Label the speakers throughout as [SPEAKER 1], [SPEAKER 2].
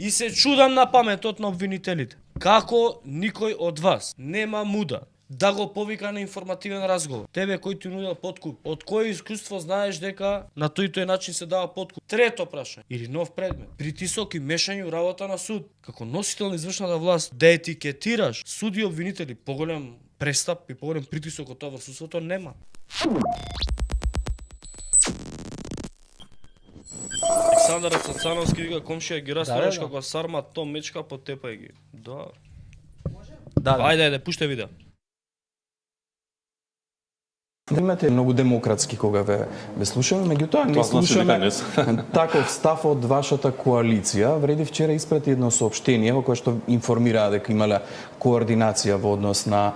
[SPEAKER 1] И се чудам на паметот на обвинителите. Како никој од вас нема муда да го повика на информативен разговор? Тебе кој ти нудел подкуп, од кој искуство знаеш дека на тој начин се дава подкуп? Трето прашање, или нов предмет, притисок и мешање у работа на суд. Како носител на извршната власт, да етикетираш суди и обвинители, поголем престап и поголем притисок од тоа во судството нема. Александар Цацановски вика комшија ги растораш како сарма, то мечка потепај ги. Да. Ајде, пуштај видео.
[SPEAKER 2] Имате многу демократски кога ве слушаме, меѓутоа не слушаме таков став од вашата коалиција. Вреди вчера испрати едно соопштение во кое што информираа дека имале координација во однос на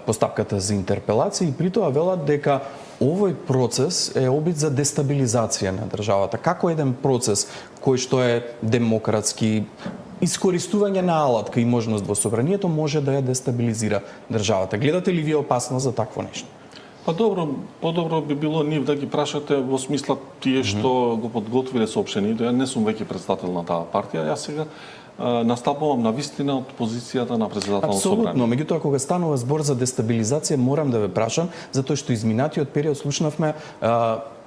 [SPEAKER 2] постапката за интерпелација и притоа велат дека овој процес е обид за дестабилизација на државата. Како еден процес кој што е демократски, искористување на алатка и можност во собранието може да ја дестабилизира државата. Гледате ли вие опасност за такво нешто?
[SPEAKER 3] Па добро, подобро би било нив да ги прашате во смисла тие што го подготвиле соопштението. Ја не сум веќе председател на таа партија, јас сега настапувам на вистина од позицијата на председател на собрание.
[SPEAKER 2] Апсолутно, меѓутоа кога станува збор за дестабилизација, морам да ве прашам, затоа што изминатиот период слушнавме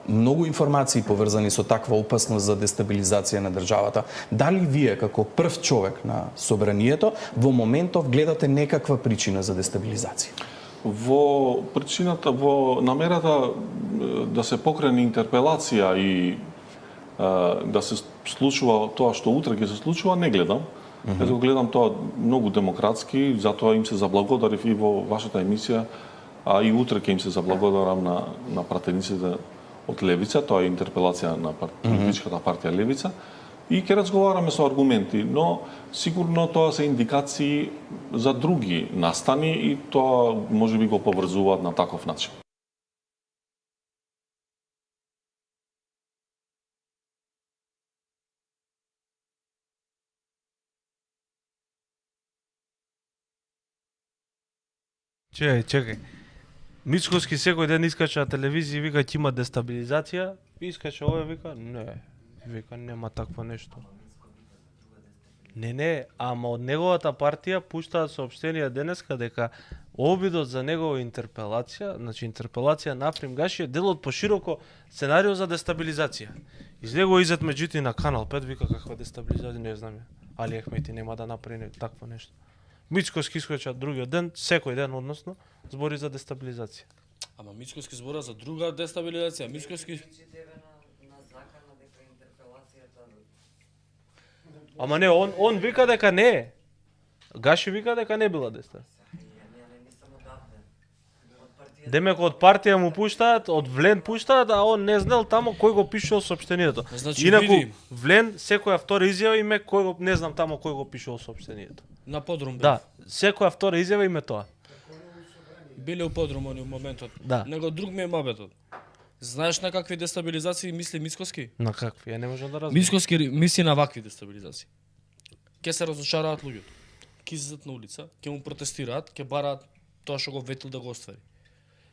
[SPEAKER 2] многу информации поврзани со таква опасност за дестабилизација на државата. Дали вие како прв човек на собранието во моментов гледате некаква причина за дестабилизација?
[SPEAKER 3] Во причината, во намерата да се покрене интерпелација и да се случува тоа што утре ќе се случува, не гледам. Јас го гледам тоа многу демократски, затоа им се заблагодарив и во вашата емисија, а и утре ќе им се заблагодарам на пратениците од Левица, тоа е интерпелација на политичката партија Левица, и ќе разговараме со аргументи, но сигурно тоа се индикации за други настани и тоа можеби го поврзуваат на таков начин.
[SPEAKER 4] Чекај. Мицкоски секој ден искача на телевизија и вика ќе има дестабилизација, искача овој вика не, вика нема такво нешто. Не, ама од неговата партија пуштаат соопштение денеска дека обидот за негова интерпелација, значи интерпелација на Африм Гаши е дел од пошироко сценарио за дестабилизација. Излегува Изет Меджити на Канал 5 вика каква дестабилизација, не знам ја. Али Ахмети нема да направи такво нешто. Мицкоски искача другиот ден, секој ден односно, збори за дестабилизација.
[SPEAKER 1] Ама Мицкоски збора за друга дестабилизација. Мицкоски
[SPEAKER 4] Ама не, он вика дека не е. Гаши вика дека не била деста. Демек од партија му пуштаат, од Влен пуштаат, а он не знал тамо кој го пишувал соопштението.
[SPEAKER 1] Значи,
[SPEAKER 4] инаку
[SPEAKER 1] види.
[SPEAKER 4] Влен секоја втора изјава име кој го не знам тамо кој го пишувал соопштението.
[SPEAKER 1] на подрум бев.
[SPEAKER 4] Да, секоја втора изјава име тоа.
[SPEAKER 1] Биле у подрум они у моментот.
[SPEAKER 4] Да.
[SPEAKER 1] Него друг ми е мабетот. Знаеш на какви дестабилизации мисли Мицкоски?
[SPEAKER 4] На какви? Ја не можам да разберам.
[SPEAKER 1] Мицкоски мисли на вакви дестабилизации. Ке се разочараат луѓето. Ке излезат на улица, ке му протестираат, ке бараат тоа што го ветил да го оствари.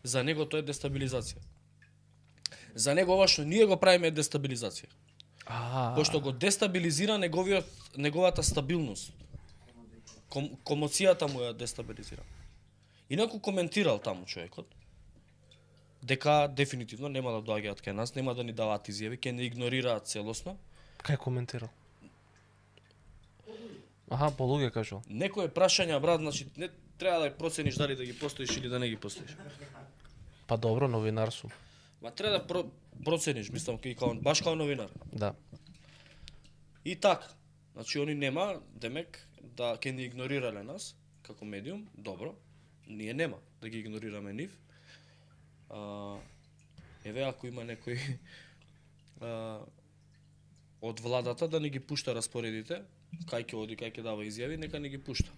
[SPEAKER 1] За него тоа е дестабилизација. За него ова што ние го правиме е дестабилизација. Пошто го дестабилизира неговата стабилност. Комоцијата му ја дестабилизира. Инаку коментирал таму човекот дека дефинитивно нема да доаѓаат кај нас, нема да ни даваат изјави, ќе не игнорираат целосно.
[SPEAKER 4] Кај коментирал? По луѓе кажал.
[SPEAKER 1] Некое прашања, брат, значи не треба да процениш дали да ги постоиш или да не ги постоиш.
[SPEAKER 4] Па добро, новинар сум.
[SPEAKER 1] Ма треба да процениш, мислам, баш као новинар.
[SPEAKER 4] Да.
[SPEAKER 1] И така. Значи они нема, демек, да ќе ни игнорирале нас, како медиум, добро. Ние нема да ги игнорираме нив. Еве, ако има некој од владата да не ги пушта распоредите, кај ќе оди, кај ќе дава изјави, нека не ги пушта.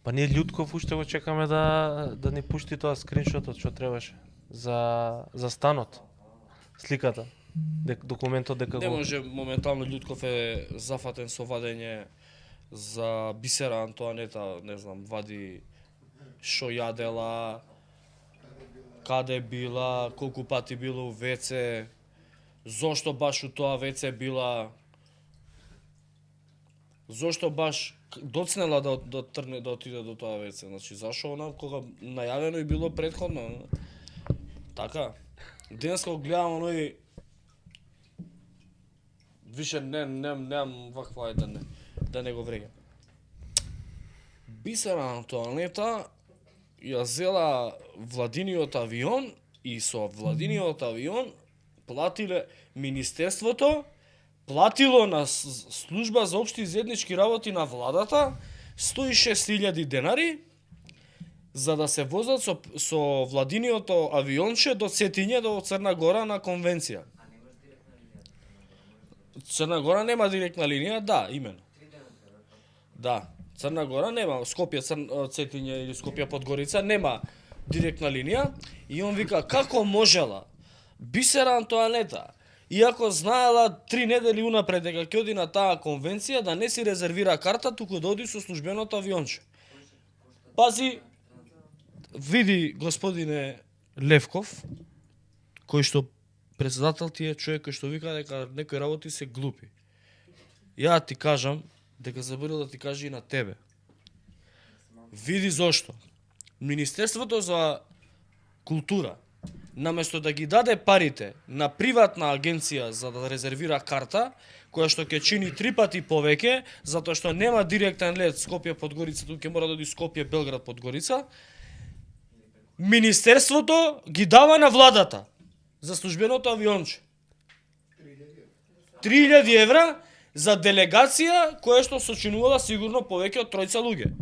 [SPEAKER 4] Па ние Љутков уште го чекаме да ни пушти тоа скриншотот што требаше за станот. Сликата. Документот дека
[SPEAKER 1] Не може, моментално Љутков е зафатен со вадење за Бисера Антоанета, не знам, вади шо јадела, каде била, колку пати била у ВЦ, зошто баш у тоа ВЦ била. Зошто баш доцнела да трне да отиде до тоа WC? Значи зашо она кога најавено и било претходно? Така. Денеска го гледам оној више немам ваква да не го врега. Бисера Антоанета ја зела владиниот авион и со владиниот авион платиле Министерството, платило на служба за општи и заеднички работи на владата 106.000 денари за да се возат со владиниото авионче до Цетиње до Црна Гора на конвенција. Црна Гора нема директна линија, да, имено. Да, Црна Гора нема, Скопје Цетиње или Скопје Подгорица нема директна линија и он вика како можела Бисера Антоанета, иако знаела 3 недели унапред дека ќе оди на таа конвенција, да не си резервира карта, туку да оди со службеното авионче. Пази, види господине Левков, кој што председател ти е човек кој што вика дека некои работи се глупи. Ја ти кажам дека заборил да ти каже и на тебе. Види зошто. Министерството за култура наместо да ги даде парите на приватна агенција за да резервира карта, која што ќе чини 3 пати повеќе, затоа што нема директен лет Скопје Подгорица, туку ќе мора да оди Скопје Белград Подгорица, Министерството ги дава на владата за службеното авионче. 3.000 евра за делегација која што сочинувала сигурно повеќе од 3 луѓе.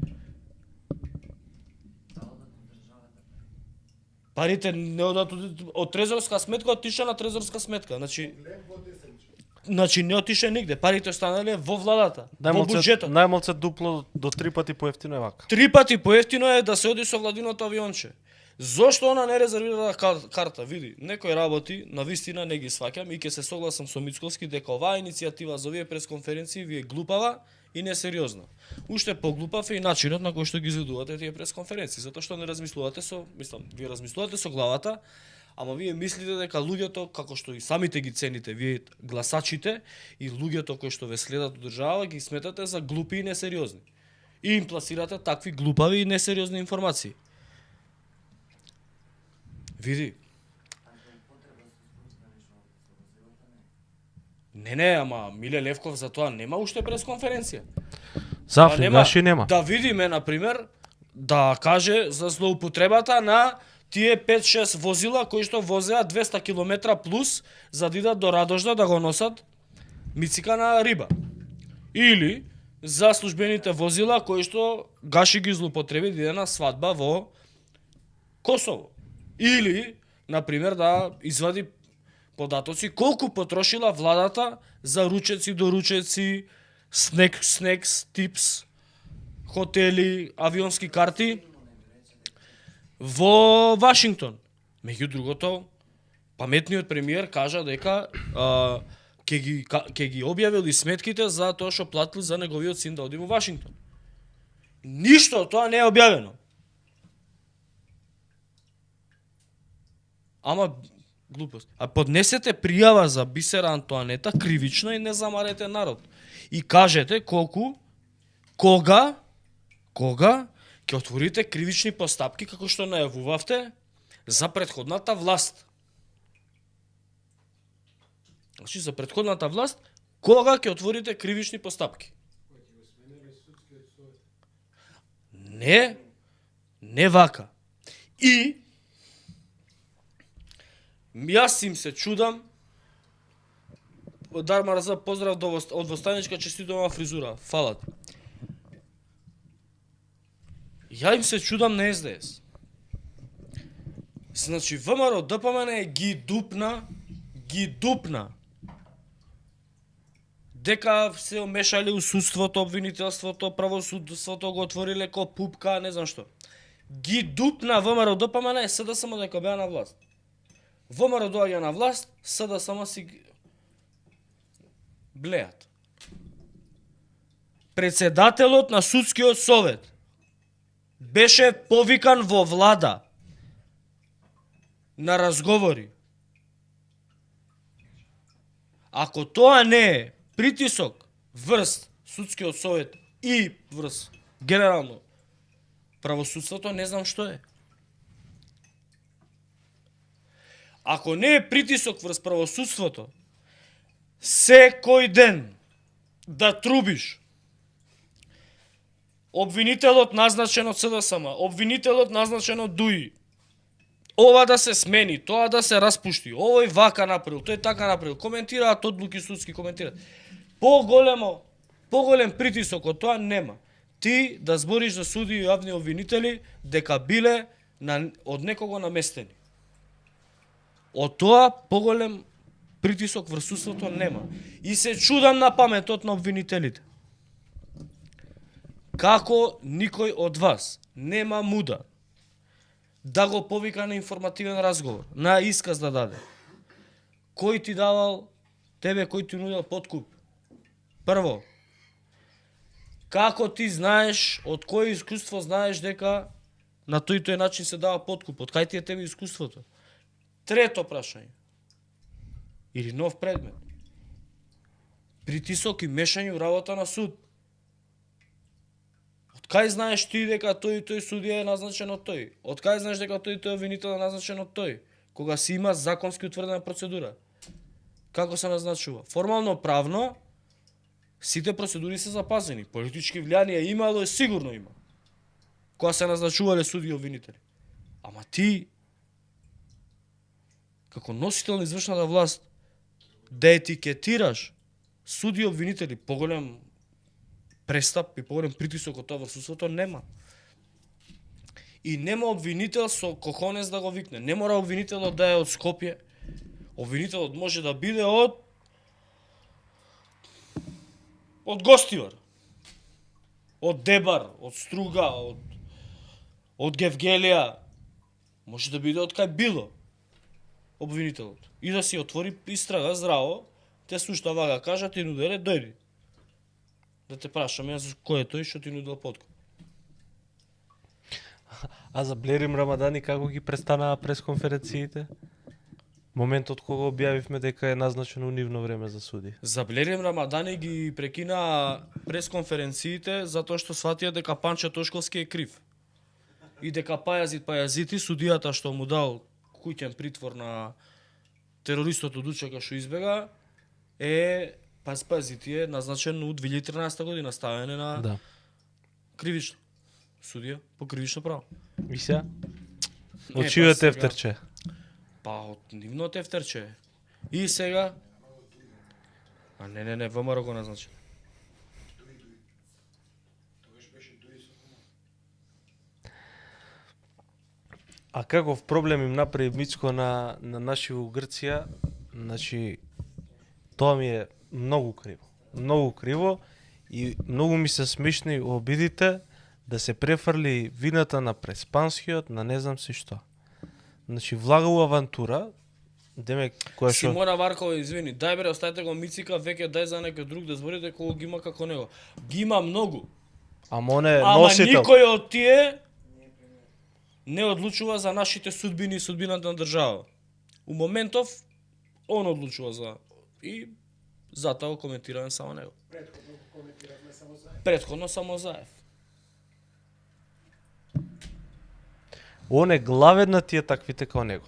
[SPEAKER 1] Парите не одат од трезорска сметка, отиша на трезорска сметка. Значи не отише нигде. Парите останале во владата, во буџетот.
[SPEAKER 4] Најмалце дупло до 3 пати поевтино е вака.
[SPEAKER 1] 3 пати поевтино е да се оди со владиното авионче. Зошто она не резервира карта? Види, некои работи на вистина не ги сваќам и ќе се согласам со Мицковски дека оваа иницијатива за овие пресконференции ви е глупава и несериозна. Уште поглупав е и начинот на кој што ги изведувате тие пресконференции, затоа што не размислувате вие размислувате со главата, ама вие мислите дека луѓето, како што и самите ги цените, вие гласачите и луѓето кои што ве следат од држава ги сметате за глупи и несериозни. И им пласирате такви глупави и несериозни информации. Види. Не, ама Миле Левков за тоа нема уште пресконференција.
[SPEAKER 4] За Африкаши нема.
[SPEAKER 1] Да видиме, например, да каже за злоупотребата на тие 5-6 возила кои што возеа 200 км плюс за да идат до Радожда да го носат мицика на риба. Или за службените возила кои што Гаши ги злоупотреби да иде на свадба во Косово. Или, например, да извади податоци колку потрошила владата за ручеци, доручеци, снекс, типс, хотели, авионски карти во Вашингтон. Меѓу другото, паметниот премиер кажа дека ќе ги објавил и сметките за тоа што платил за неговиот син да оди во Вашингтон. Ништо тоа не е објавено. Ама глупост. А поднесете пријава за Бисера Антоанета кривично и не замарете народ. И кажете кога ќе отворите кривични постапки како што најавувавте за претходната власт. Значи за претходната власт кога ќе отворите кривични постапки? Не вака. И јас им се чудам, Дармар за поздрав од Востаничка, честитувам фризура, фала ти. Ја им се чудам на СДС. Значи ВМРО ДПМН ги дупна дека се омешали у судството, обвинителството, правосудството го отвориле ко пупка, не знам што. Ги дупна ВМРО ДПМН СДСМ дека беа на власт. ВМРО доаѓа на власт, СДСМ си блеат. Председателот на судскиот совет беше повикан во влада на разговори. Ако тоа не е притисок врз судскиот совет и врз генерално правосудството, не знам што е. Ако не е притисок врз правосудството, секој ден да трубиш обвинителот назначен од СДСМ, обвинителот назначен од ДУИ, ова да се смени, тоа да се распушти, овој вака направил, тој така направил, коментираат одлуки судски, коментираат. Поголем притисок од тоа нема. Ти да збориш за суди и јавни обвинители дека биле од некого наместени. Од тоа поголем притисок врз судството нема. И се чудам на паметот на обвинителите. Како никој од вас нема муда да го повика на информативен разговор, на исказ да даде. Кој ти давал, тебе кој ти нудил подкуп? Прво, како ти знаеш, од кој искуство знаеш дека на тој начин се дава подкуп? Од кај ти е тебе искуството? Трето прашање. Или нов предмет. Притисок и мешање у работа на суд. Од кај знаеш ти дека тој судија е назначен од тој? Од кај знаеш дека тој обвинител е назначен од тој? Кога си има законски утврдена процедура. Како се назначува? Формално правно сите процедури се запазени. Политички влијанија имало и сигурно има. Кога се назначувале суди и обвинители. Ама ти како носител на извршната власт да етикетираш суди и обвинители, поголем престап и поголем притисок од тоа врз судството нема. И нема обвинител со кохонес да го викне. Не мора обвинителот да е од Скопје. Обвинителот може да биде од Гостивар, од Дебар, од Струга, од Гевгелија. Може да биде од кај било обвинителот. И да си отвори истрага здраво, те слушта вага кажа, ти нуделе, дојди. Да те прашам јас кој е тој што ти нудел подкуп.
[SPEAKER 4] А за Блерим Рамадани како ги престанаа пресконференциите? Моментот кога објавивме дека е назначено нивно време за суди.
[SPEAKER 1] За Блерим Рамадани ги прекина пресконференциите затоа што сватија дека Панче Тошковски е крив. И дека Пајазити, судијата што му дал куќен притвор на терористот од Учека што избега, Пајазити е назначен у 2013 година, ставене на кривично. Судија по кривично право.
[SPEAKER 4] И сега? Од чијо тефтерче?
[SPEAKER 1] Па од нивно тефтерче. И сега? А не, ВМРО го назначи.
[SPEAKER 4] А каков проблем им направи Мицко на наши у Грција, значи тоа ми е многу криво. Многу криво и многу ми се смешни обидите да се префрли вината на Преспанскиот, на не знам си што. Значи влага у авантура, демек која што
[SPEAKER 1] Симона Варкова, извини, дај бре, оставете го Мицика, веќе дај за некој друг да зборите кога ги има како него. Ги има многу.
[SPEAKER 4] Ама он е носител.
[SPEAKER 1] Ама никој од тие не одлучува за нашите судбини и судбината на држава. У моментов он одлучува за и затоа го коментираме само него. Претходно само Заев.
[SPEAKER 4] Он е главен на тие таквите као него.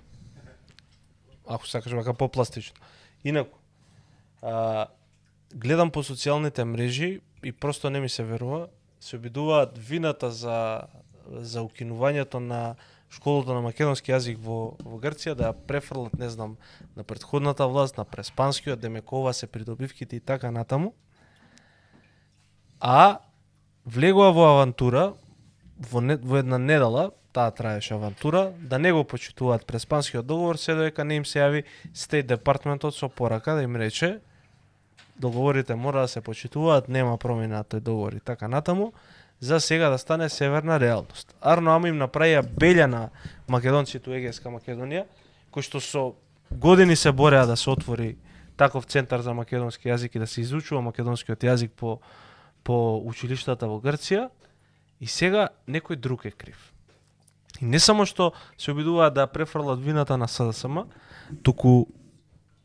[SPEAKER 4] Ако сакаш вака попластично. Инаку, гледам по социјалните мрежи и просто не ми се верува, се обидуваат вината за укинувањето на школата на македонски јазик во Грција да ја префрлат, не знам, на претходната власт, на Преспанскиот, демекова се придобивките и така натаму. А влегува во авантура во една недела, таа траеше авантура, да не го почитуваат Преспанскиот договор, се додека не им се јави Стейт Департментот со порака да им рече договорите мора да се почитуваат, нема промена на тој договор и така натаму, за сега да стане северна реалност. Арно ама им направија белја на македонците у Егејска Македонија, кои што со години се бореа да се отвори таков центар за македонски јазик и да се изучува македонскиот јазик по училиштата во Грција, и сега некој друг е крив. И не само што се обидуваат да префрлат вината на СДСМ, туку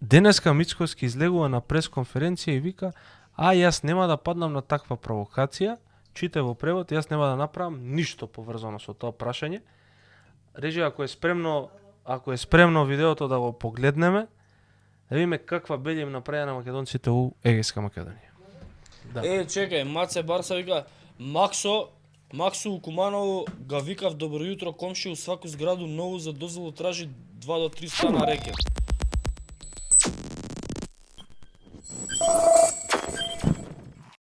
[SPEAKER 4] денеска Мицковски излегува на пресконференција и вика: а јас нема да паднам на таква провокација, чите во превод, јас нема да направам ништо поврзано со тоа прашање. Режи, ако е спремно видеото да го погледнеме, да видиме каква белја им направија на македонците у Егејска Македонија. Да.
[SPEAKER 1] Чекај, Маце Барса вика, Максу у Куманово га викав добро јутро комши, у сваку зграду нову за дозволу тражи 2 до 3 стана рекет.